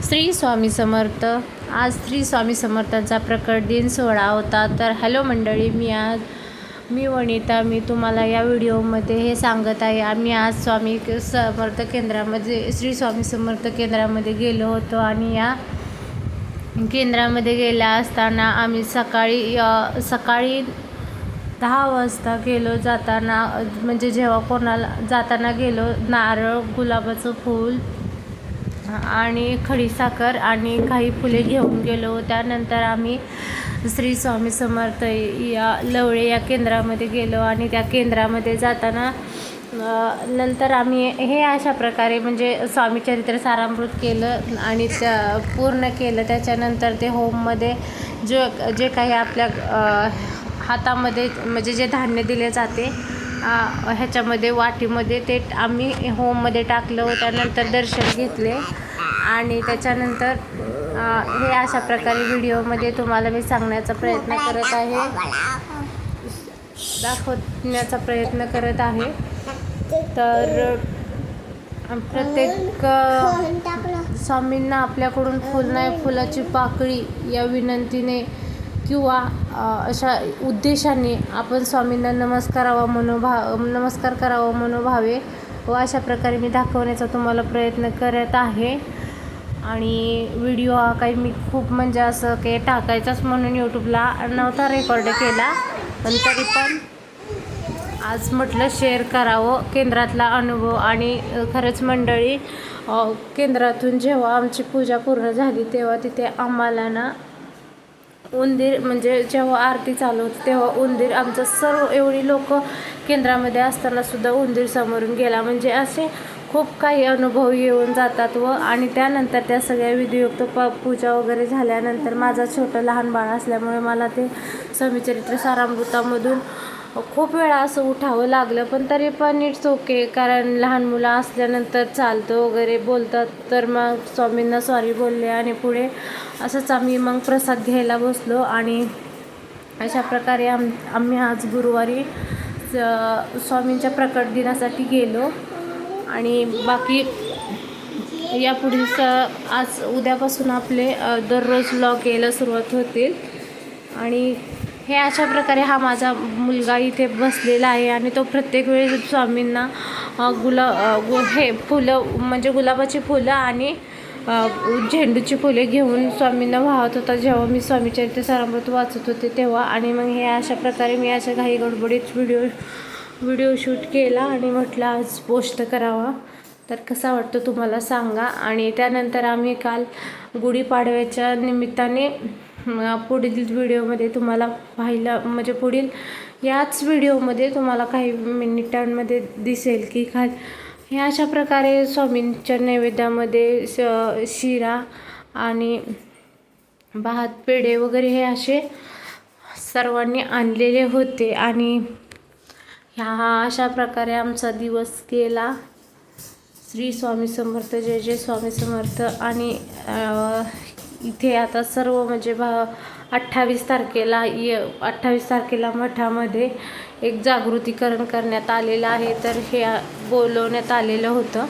श्री स्वामी समर्थ। आज श्री स्वामी समर्थांचा प्रकट दिन सोहळा होता। तर हॅलो मंडळी, मी वनिता, मी तुम्हाला या व्हिडिओमध्ये हे सांगत आहे। आम्ही आज स्वामी समर्थ केंद्रामध्ये, श्री स्वामी समर्थ केंद्रामध्ये गेलो होतो आणि या केंद्रामध्ये गेल्या असताना आम्ही सकाळी 10 वाजता गेलो। जाताना म्हणजे जेव्हा कोणाला जाताना गेलो, नारळ, गुलाबाचं फूल आणि खडीसाखर आणि काही फुले घेऊन गेलो। त्यानंतर आम्ही श्री स्वामी समर्थ या लवळे या केंद्रामध्ये गेलो आणि त्या केंद्रामध्ये जाताना नंतर आम्ही हे अशा प्रकारे म्हणजे स्वामी चरित्र सारामृत केलं आणि पूर्ण केलं। त्याच्यानंतर ते होममध्ये जे काही आपल्या हातामध्ये म्हणजे जे धान्य दिले जाते ह्याच्यामध्ये वाटीमध्ये ते आम्ही होममध्ये टाकलं। त्यानंतर दर्शन घेतले आणि त्याच्यानंतर हे अशा प्रकारे व्हिडिओमध्ये तुम्हाला मी सांगण्याचा प्रयत्न करत आहे, दाखवण्याचा प्रयत्न करत आहे। तर प्रत्येक स्वामींना आपल्याकडून फुल नाही, फुलाची पाकळी या विनंतीने किंवा अशा उद्देशाने आपण स्वामींना नमस्कार करावा मनोभावे व अशा प्रकारे मी दाखवण्याचा तुम्हाला प्रयत्न करत आहे। आणि व्हिडिओ हा काही मी खूप म्हणजे असं काही टाकायचाच म्हणून यूट्यूबला नव्हता रेकॉर्ड केला, पण तरी पण आज म्हटलं शेअर करावं केंद्रातला अनुभव। आणि खरंच मंडळी, केंद्रातून जेव्हा आमची पूजा पूर्ण झाली तेव्हा तिथे आम्हाला ना उंदीर, म्हणजे जेव्हा आरती चालू होती तेव्हा उंदीर, आमचं सर्व एवढी लोक केंद्रामध्ये असताना सुद्धा उंदीर समोरून गेला। म्हणजे असे खूप काही अनुभव येऊन जातात आणि त्यानंतर त्या सगळ्या विधियुक्त पूजा वगैरे झाल्यानंतर माझं छोटं लहान बाळ असल्यामुळे मला ते स्वामी चरित्र सारामृतामधून खूप वेळा असं उठावं लागलं, पण तरी पण इट्स ओके, कारण लहान मुलं असल्यानंतर चालतं वगैरे बोलतात। तर मग स्वामींना सॉरी बोलले आणि पुढे असंच आम्ही मग प्रसाद घ्यायला बसलो। आणि अशा प्रकारे आम्ही आज गुरुवारी स्वामींच्या प्रकट दिनासाठी गेलो आणि बाकी यापुढील आज उद्यापासून आपले दररोज व्लॉग यायला सुरुवात होतील। आणि हे अशा प्रकारे हा माझा मुलगा इथे बसलेला आहे आणि तो प्रत्येक वेळेस स्वामींना हे फुलं म्हणजे गुलाबाची फुलं आणि झेंडूची फुले घेऊन स्वामींना वाहत होता जेव्हा मी स्वामी चरित्र सारामृत वाचत होते तेव्हा। आणि मग हे अशा प्रकारे मी अशा घाई गडबडीत व्हिडिओ शूट केला आणि म्हटलं आज पोस्ट करावा, तर कसा वाटतो तुम्हाला सांगा। आणि त्यानंतर आम्ही काल गुढीपाडव्याच्या निमित्ताने पुढील व्हिडिओमध्ये तुम्हाला म्हणजे पुढील याच व्हिडिओमध्ये तुम्हाला काही मिनिटांमध्ये दिसेल की काय हे अशा प्रकारे स्वामींच्या नैवेद्यामध्ये शिरा आणि भात, पेढे वगैरे हे असे सर्वांनी आणलेले होते। आणि ह्या अशा प्रकारे आमचा दिवस गेला। श्री स्वामी समर्थ, जय जय स्वामी समर्थ। आणि इथे आता सर्व म्हणजे 28 तारखेला मठामध्ये एक जागृतीकरण करण्यात आलेलं आहे, तर हे बोलवण्यात आलेलं होतं।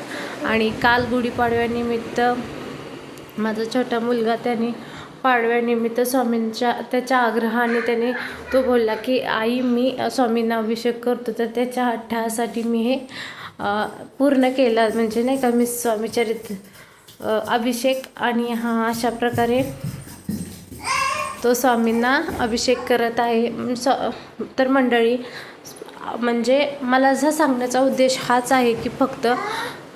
आणि काल गुढीपाडव्यानिमित्त माझा छोटा मुलगा त्याने पाडव्यानिमित्त स्वामींच्या त्याच्या आग्रहाने त्याने तो बोलला की आई मी स्वामींना अभिषेक करतो, तर त्याच्या हट्टासाठी मी हे पूर्ण केलं, म्हणजे नाही का मी स्वामी चरित्र अभिषेक। आणि हा अशा प्रकारे तो स्वामींना अभिषेक करत आहे। तर मंडळी, म्हणजे मला असं सांगण्याचा उद्देश हाच आहे की फक्त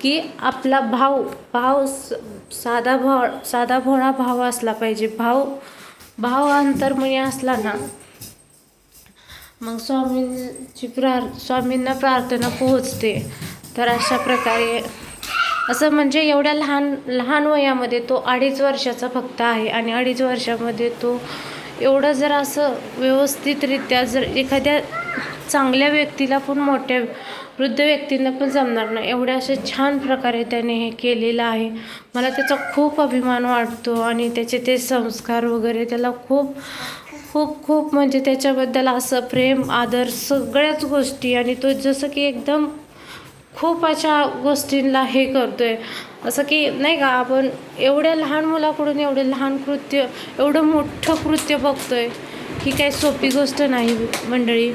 की आपला भाव साधा भोळा भाव असला पाहिजे। भाव अंतर्मनी असला ना मग स्वामींना प्रार्थना पोहोचते। तर अशा प्रकारे असं म्हणजे एवढ्या लहान वयामध्ये तो 2.5 वर्षाचा फक्त आहे आणि 2.5 वर्षामध्ये तो एवढं जर असं व्यवस्थितरित्या जर एखाद्या चांगल्या व्यक्तीला पण मोठ्या वृद्ध व्यक्तींना पण जमणार नाही एवढ्या अशा छान प्रकारे त्याने हे केलेलं आहे। मला त्याचा खूप अभिमान वाटतो आणि त्याचे ते संस्कार वगैरे त्याला खूप खूप खूप म्हणजे त्याच्याबद्दल असं प्रेम, आदर, सगळ्याच गोष्टी। आणि तो जसं की एकदम खूप अशा गोष्टींना हे करतोय, असं की नाही का, आपण एवढ्या लहान मुलाकडून एवढे लहान कृत्य, एवढं मोठं कृत्य बघतोय, ही काही सोपी गोष्ट नाही मंडळी.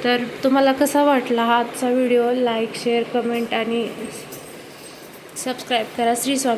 तर तुम्हाला कसा वाटला हा आजचा व्हिडिओ? लाईक, शेअर, कमेंट आणि सबस्क्राईब करा. श्री स्वामी.